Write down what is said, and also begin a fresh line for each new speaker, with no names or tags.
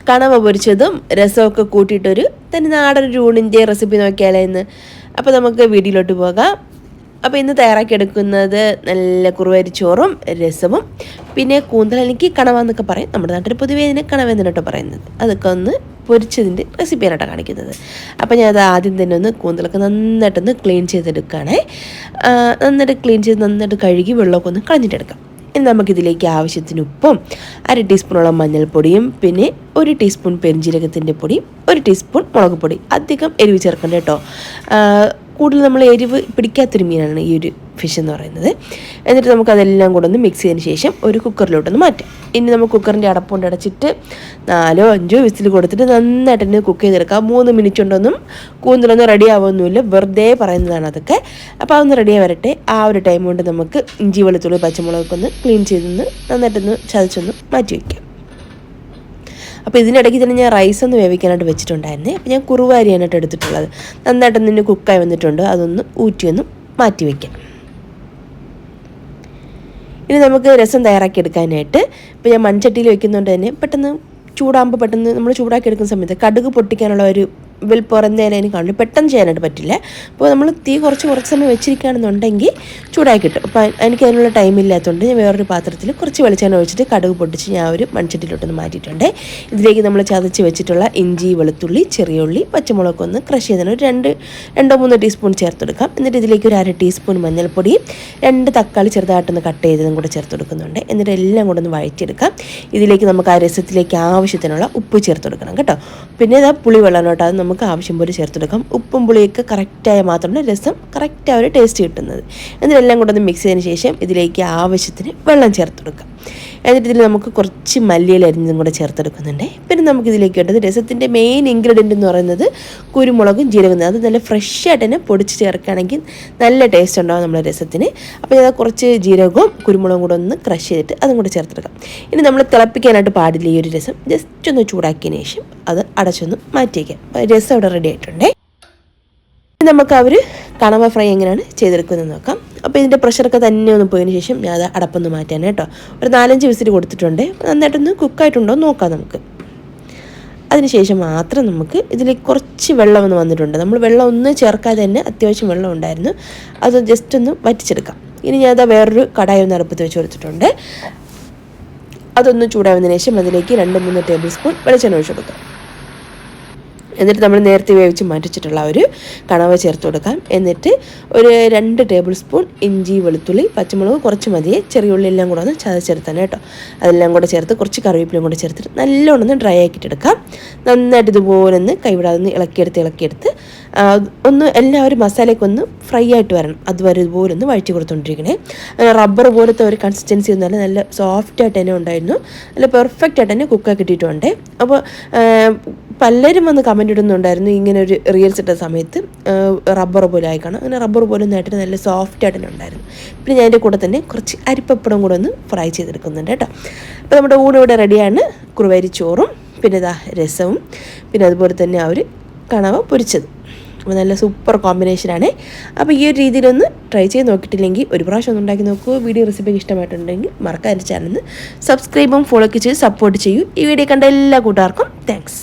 കണവ പൊരിച്ചതും രസമൊക്കെ കൂട്ടിയിട്ടൊരു തന്നെ നാടൻ ഒരു ഊണിൻ്റെ റെസിപ്പി നോക്കിയാലോ ഇന്ന്. അപ്പോൾ നമുക്ക് വീഡിയോയിലോട്ട് പോകാം. അപ്പോൾ ഇന്ന് തയ്യാറാക്കിയെടുക്കുന്നത് നല്ല കുറുവരിച്ചോറും രസവും പിന്നെ കൂന്തൽ, എനിക്ക് കണവ എന്നൊക്കെ പറയും, നമ്മുടെ നാട്ടിൽ പൊതുവേ ഇതിനെ കണവ എന്നിട്ടോ പറയുന്നത്. അതൊക്കെ ഒന്ന് പൊരിച്ചതിൻ്റെ റെസിപ്പിയായിട്ടാണ് കാണിക്കുന്നത്. അപ്പോൾ ഞാനത് ആദ്യം തന്നെ ഒന്ന് കൂന്തലൊക്കെ നന്നായിട്ടൊന്ന് ക്ലീൻ ചെയ്തെടുക്കുകയാണേ. നന്നായിട്ട് ക്ലീൻ ചെയ്ത് നന്നായിട്ട് കഴുകി വെള്ളമൊക്കെ ഒന്ന് കളഞ്ഞിട്ടെടുക്കാം. ഇനി നമുക്കിതിലേക്ക് ആവശ്യത്തിന് ഉപ്പും 1/2 ടീസ്പൂണോളം മഞ്ഞൾപ്പൊടിയും പിന്നെ 1 ടീസ്പൂൺ പെരിഞ്ജീരകത്തിൻ്റെ പൊടിയും 1 ടീസ്പൂൺ മുളക് പൊടി. അധികം എരിവ് ചേർക്കണ്ട കേട്ടോ. കൂടുതൽ നമ്മൾ എരിവ് പിടിക്കാത്തൊരു മീനാണ് ഈ ഒരു ഫിഷ് എന്ന് പറയുന്നത്. എന്നിട്ട് നമുക്കതെല്ലാം കൂടെ ഒന്ന് മിക്സ് ചെയ്തതിന് ശേഷം ഒരു കുക്കറിലോട്ടൊന്ന് മാറ്റാം. ഇനി നമുക്ക് കുക്കറിൻ്റെ അടപ്പുകൊണ്ട് അടച്ചിട്ട് 4 or 5 വിസിൽ കൊടുത്തിട്ട് നന്നായിട്ട് തന്നെ കുക്ക് ചെയ്തെടുക്കാം. 3 മിനിറ്റ് കൊണ്ടൊന്നും കൂന്തലൊന്നും റെഡി ആവുമൊന്നുമില്ല, വെറുതെ പറയുന്നതാണ് അതൊക്കെ. അപ്പോൾ അതൊന്ന് റെഡിയായി വരട്ടെ. ആ ഒരു ടൈം കൊണ്ട് നമുക്ക് ഇഞ്ചി, വെളുത്തുള്ളി, പച്ചമുളകൊക്കെ ഒന്ന് ക്ലീൻ ചെയ്തൊന്ന് നന്നായിട്ടൊന്ന് ചതച്ചൊന്ന് മാറ്റി വയ്ക്കാം. അപ്പോൾ ഇതിനിടയ്ക്ക് തന്നെ ഞാൻ റൈസ് ഒന്ന് വേവിക്കാനായിട്ട് വെച്ചിട്ടുണ്ടായിരുന്നേ. അപ്പോൾ ഞാൻ കുറുവ അരിയാനായിട്ട് എടുത്തിട്ടുള്ളത്. നന്നായിട്ടൊന്ന് തന്നെ കുക്കായി വന്നിട്ടുണ്ട്. അതൊന്ന് ഊറ്റിയൊന്ന് മാറ്റി വയ്ക്കാം. ഇനി നമുക്ക് രസം തയ്യാറാക്കി എടുക്കാനായിട്ട് ഇപ്പോൾ ഞാൻ മൺചട്ടിയിൽ വെക്കുന്നതുകൊണ്ട് തന്നെ പെട്ടെന്ന് ചൂടാകുമ്പോൾ പെട്ടെന്ന് നമ്മൾ ചൂടാക്കി എടുക്കുന്ന സമയത്ത് കടുക് പൊട്ടിക്കാനുള്ള ഒരു പുറന്തേനെ അതിന് കാണില്ല, പെട്ടെന്ന് ചെയ്യാനായിട്ട് പറ്റില്ല. അപ്പോൾ നമ്മൾ തീ കുറച്ച് സമയം വെച്ചിരിക്കുകയാണെന്നുണ്ടെങ്കിൽ ചൂടാക്കി കിട്ടും. അപ്പോൾ എനിക്ക് അതിനുള്ള ടൈം ഇല്ലാത്തതുകൊണ്ട് ഞാൻ വേറൊരു പാത്രത്തിൽ കുറച്ച് വെളിച്ചെണ്ണ ഒഴിച്ചിട്ട് കടുക് പൊട്ടിച്ച് ഞാൻ ഒരു മൺചട്ടിയിലോട്ടൊന്ന് മാറ്റിയിട്ടുണ്ട്. ഇതിലേക്ക് നമ്മൾ ചതച്ച് വെച്ചിട്ടുള്ള ഇഞ്ചി, വെളുത്തുള്ളി, ചെറിയ ഉള്ളി, പച്ചമുളകൊക്കെ ഒന്ന് ക്രഷ് ചെയ്തതിന് ഒരു 2-3 ടീസ്പൂൺ ചേർത്തെടുക്കാം. എന്നിട്ട് ഇതിലേക്ക് ഒരു 1/2 ടീസ്പൂൺ മഞ്ഞൾപ്പൊടിയും 2 തക്കാളി ചെറുതായിട്ടൊന്ന് കട്ട് ചെയ്തതും കൂടെ ചേർത്ത് കൊടുക്കുന്നുണ്ട്. എന്നിട്ട് എല്ലാം കൂടെ ഒന്ന് വഴറ്റിയെടുക്കാം. ഇതിലേക്ക് നമുക്ക് ആ രസത്തിലേക്ക് ആവശ്യത്തിനുള്ള ഉപ്പ് ചേർത്ത് കൊടുക്കണം കേട്ടോ. പിന്നെ ഇതാ പുളി വെള്ളം കേട്ടോ, അത് നമുക്ക് ആവശ്യം പോലെ ചേർത്തെടുക്കാം. ഉപ്പും പുളിയൊക്കെ കറക്റ്റായ മാത്രമാണ് രസം കറക്റ്റ് ഒരു ടേസ്റ്റ് കിട്ടുന്നത്. എന്നിട്ടെല്ലാം കൂടെ ഒന്ന് മിക്സ് ചെയ്തതിന് ശേഷം ഇതിലേക്ക് ആവശ്യത്തിന് വെള്ളം ചേർത്തെടുക്കാം. എന്നിട്ട് ഇതിൽ നമുക്ക് കുറച്ച് മല്ലിയില അരിഞ്ഞതും കൂടെ ചേർത്തെടുക്കുന്നുണ്ട്. പിന്നെ നമുക്കിതിലേക്ക് വേണ്ടത് രസത്തിൻ്റെ മെയിൻ ഇൻഗ്രീഡിയൻ്റ് എന്ന് പറയുന്നത് കുരുമുളകും ജീരകവും. അത് നല്ല ഫ്രഷ് ആയിട്ട് തന്നെ പൊടിച്ച് ചേർക്കുകയാണെങ്കിൽ നല്ല ടേസ്റ്റ് ഉണ്ടാകും നമ്മുടെ രസത്തിന്. അപ്പോൾ ഞാൻ കുറച്ച് ജീരകവും കുരുമുളകും കൂടെ ഒന്ന് ക്രഷ് ചെയ്തിട്ട് അതും കൂടെ ചേർത്തെടുക്കാം. ഇനി നമ്മൾ തിളപ്പിക്കാനായിട്ട് പാടില്ല ഈ ഒരു രസം. ജസ്റ്റ് ഒന്ന് ചൂടാക്കിയതിന് ശേഷം അത് അടച്ചൊന്ന് മാറ്റി വയ്ക്കാം. രസം ഇവിടെ റെഡി ആയിട്ടുണ്ട്. നമുക്ക് അവർ കണവ ഫ്രൈ എങ്ങനെയാണ് ചെയ്തെടുക്കുന്നത് നോക്കാം. അപ്പോൾ ഇതിൻ്റെ പ്രഷറൊക്കെ തന്നെ ഒന്ന് പോയതിന് ശേഷം ഞാൻ അത് അടപ്പൊന്ന് മാറ്റാൻ കേട്ടോ. ഒരു 4-5 വിസിൽ കൊടുത്തിട്ടുണ്ട്. നന്നായിട്ടൊന്ന് കുക്കായിട്ടുണ്ടോ നോക്കാം നമുക്ക്. അതിനുശേഷം മാത്രം നമുക്ക് ഇതിലേക്ക് കുറച്ച് വെള്ളം ഒന്ന് വന്നിട്ടുണ്ട്. നമ്മൾ വെള്ളം ഒന്നും ചേർക്കാതെ തന്നെ അത്യാവശ്യം വെള്ളം ഉണ്ടായിരുന്നു, അത് ജസ്റ്റ് ഒന്ന് വറ്റിച്ചെടുക്കാം. ഇനി ഞാൻ അത് വേറൊരു കടായി ഒന്ന് അടുപ്പത്ത് വെച്ച് കൊടുത്തിട്ടുണ്ട്. അതൊന്ന് ചൂടാവുന്നതിന് ശേഷം അതിലേക്ക് 2-3 ടേബിൾ സ്പൂൺ വെളിച്ചെണ്ണ ഒഴിച്ച് കൊടുക്കാം. എന്നിട്ട് നമ്മൾ നേരത്തെ വേവിച്ച് മാറ്റിച്ചിട്ടുള്ള ഒരു കണവ ചേർത്ത് കൊടുക്കാം. എന്നിട്ട് ഒരു 2 ടേബിൾ സ്പൂൺ ഇഞ്ചി, വെളുത്തുള്ളി, പച്ചമുളക് കുറച്ച് മതിയെ, ചെറിയ ഉള്ളി എല്ലാം കൂടെ ഒന്ന് ചതച്ചെടുത്താണ് കേട്ടോ. അതെല്ലാം കൂടെ ചേർത്ത് കുറച്ച് കറിവേപ്പിലയും കൂടെ ചേർത്തിട്ട് നല്ലോണം ഒന്ന് ഡ്രൈ ആക്കിയിട്ടെടുക്കാം. നന്നായിട്ട് ഇതുപോലെ ഒന്ന് കൈവിടാതെ ഒന്ന് ഇളക്കിയെടുത്ത് ഒന്ന് എല്ലാവരും മസാലയൊക്കെ ഒന്ന് ഫ്രൈ ആയിട്ട് വരണം. അതുവരെ ഇതുപോലെ ഒന്ന് വഴറ്റി കൊടുത്തുകൊണ്ടിരിക്കണേ. റബ്ബർ പോലത്തെ ഒരു കൺസിസ്റ്റൻസി ഒന്നുമല്ല, നല്ല സോഫ്റ്റായിട്ട് തന്നെ ഉണ്ടായിരുന്നു, നല്ല പെർഫെക്റ്റ് ആയിട്ട് തന്നെ കുക്കാക്കി കിട്ടിയിട്ടുണ്ട്. അപ്പോൾ പലരും വന്ന് കമൻറ്റ് ഇടുന്നുണ്ടായിരുന്നു ഇങ്ങനെ ഒരു റീൽസ് ഇട്ട സമയത്ത് റബ്ബർ പോലെ ആയിക്കാണ്. അങ്ങനെ റബ്ബർ പോലെ ഒന്നായിട്ട് നല്ല സോഫ്റ്റായിട്ട് തന്നെ ഉണ്ടായിരുന്നു. പിന്നെ ഞാൻ അതിൻ്റെ കൂടെ തന്നെ കുറച്ച് അരിപ്പപ്പടം കൂടെ ഒന്ന് ഫ്രൈ ചെയ്തെടുക്കുന്നുണ്ട് കേട്ടോ. അപ്പോൾ നമ്മുടെ ഊണ് ഇവിടെ റെഡിയാണ്. കുറുവരിച്ചോറും പിന്നെ ഇതാ രസവും പിന്നെ അതുപോലെ തന്നെ ആ ഒരു കണവ പൊരിച്ചത്. അപ്പോൾ നല്ല സൂപ്പർ കോമ്പിനേഷനാണ്. അപ്പോൾ ഈ ഒരു രീതിയിലൊന്ന് ട്രൈ ചെയ്ത് നോക്കിയിട്ടില്ലെങ്കിൽ ഒരു പ്രാവശ്യം ഒന്ന് ഉണ്ടാക്കി നോക്കൂ. വീഡിയോ റെസിപ്പിക്ക് ഇഷ്ടമായിട്ടുണ്ടെങ്കിൽ മറക്കാതെ ചാനലിന് സബ്സ്ക്രൈബും ഫോളോ ഒക്കെ ചെയ്ത് സപ്പോർട്ട് ചെയ്യൂ. ഈ വീഡിയോ കണ്ട എല്ലാ കൂട്ടുകാർക്കും താങ്ക്സ്.